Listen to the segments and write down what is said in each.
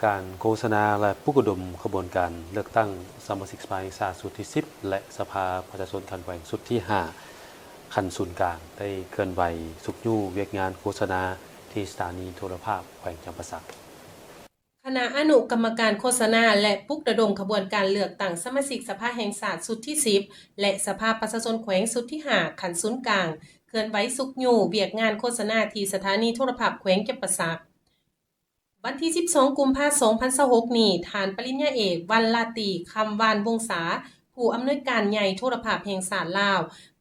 การโฆษณาและปลุกระดมขบวนการเลือกตั้งสมาชิกสภาแห่งชาติสุดที่ 10 และสภาประชาชนขันแขวงสุดที่ 5 คันศูนย์กลางได้เคลื่อนไหวสุกยู่เวียกงานโฆษณาที่สถานีโทรภาพแขวงจำปาสักคณะอนุกรรมการโฆษณาและปลุกระดมขบวนการเลือกตั้งสมาชิกสภาแห่งชาติสุดที่ 10 และสภาประชาชนแขวงสุดที่ 5 คันศูนย์กลางเคลื่อนไหวสุกยู่เวียกงานโฆษณาที่สถานีโทรภาพแขวงจำปาสักวันที่ 12 กุมภาพันธ์ 2026 นี้ฐานปริญญาเอกวันลาตีคำวานวงศาผู้อำนวยการใหญ่โทรภาพแห่งชาติลาว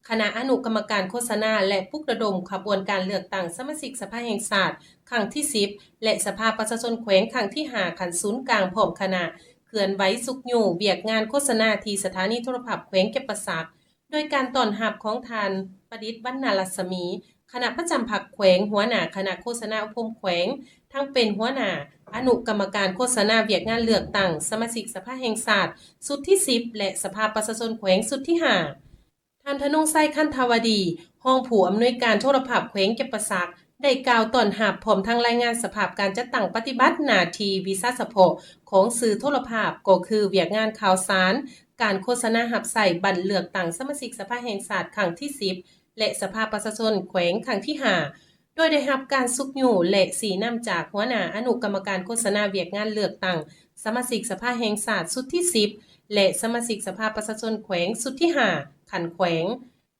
คณะอนุกรรมการโฆษณาและปลุกระดมขบวนการเลือกตั้งสมาชิกสภาแห่งชาติครั้งที่ 10 และสภาประชาชนแขวงครั้งที่ 5 คันศูนย์กลางพร้อมคณะเคลื่อนไหวสุกยู่เวียกงานโฆษณาที่สถานีโทรภาพแขวงจำปาสักโดยการต้อนรับของทานประดิษฐ์วรรณรัศมีคณะประจำพรรคแขวงหัวหน้าคณะโฆษณาอุปมแขวงทั้งเป็นหัวหน้าอนุกรรมการโฆษณาเวียกงานเลือกตั้งสมาชิกสภาแห่งชาติสุดที่ 10 และสภาประชาชนแขวงสุดที่ 5 ท่านธนงไส้คันธาวดีห้องผู้อำนวยการโทรภาพแขวงจำปาสักได้กล่าวต้อนรับพร้อมทั้งรายงานสภาพการจัดตั้งปฏิบัติหน้าที่วิชาเฉพาะของสื่อโทรภาพก็คือเวียกงานข่าวสารการโฆษณาหับใส่บัตรเลือกตั้งสมาชิกสภาแห่งชาติครั้งที่ 10 และสภาประชาชนแขวงครั้งที่ 5 โดยได้รับการสุกยู่และสีน้ำจากหัวหน้าอนุกรรมการโฆษณาเวียกงานเลือกตั้งสมาชิกสภาแห่งชาติสุดที่ 10 และสมาชิกสภาประชาชนแขวงสุดที่ 5 ขันแขวง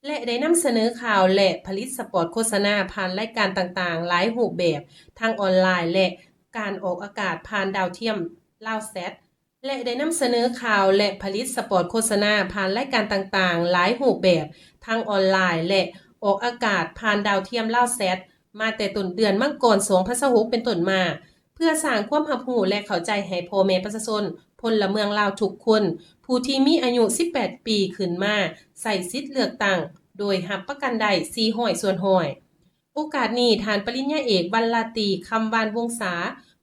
และได้นำเสนอข่าวและผลิตสปอตโฆษณาผ่านรายการต่างๆหลายรูปแบบทางออนไลน์และการออกอากาศผ่านดาวเทียมลาวแซตและได้นำเสนอข่าวและผลิตสปอตโฆษณาผ่านรายการต่างๆหลายรูปแบบทางออนไลน์และออกอากาศผ่านดาวเทียมลาวแซตมาแต่ต้นเดือนมังกร2026เป็นต้นมาเพื่อสร้างความรับรู้และเข้าใจให้พ่อแม่ประชาชนพลเมืองลาวทุกคนผู้ที่มีอายุ18 ปีขึ้นมาใส่สิทธิ์เลือกตั้งโดยรับประกันได้400ส่วนห้อยโอกาสนี้ท่านปริญญาเอกวันลาตีคำวานวงศา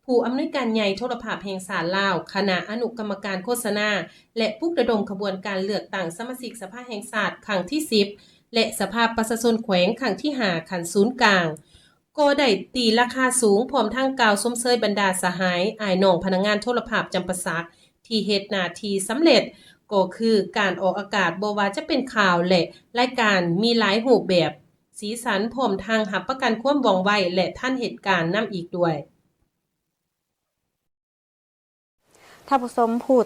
ผู้อำนวยการใหญ่โทรภาพแห่งชาติลาวคณะอนุกรรมการโฆษณาและปลุกระดมขบวนการเลือกตั้งสมาชิกสภาแห่งชาติครั้งที่ 10 และสภาประชาชนแขวงครั้งที่ 5 ขันศูนย์กลางก็ได้ตีราคาสูงพร้อมทั้งกล่าวชมเชยบรรดาสหายอ้ายน้องพนักงานโทรภาพจำปาสักที่เฮ็ดหน้าที่สำเร็จก็คือการออกอากาศบ่ว่าจะเป็นข่าวและรายการมีหลายรูปแบบสีสันพร้อมทางรับประกันความว่องไวและทันเหตุการณ์นำอีกด้วยท่านผู้ชมพูด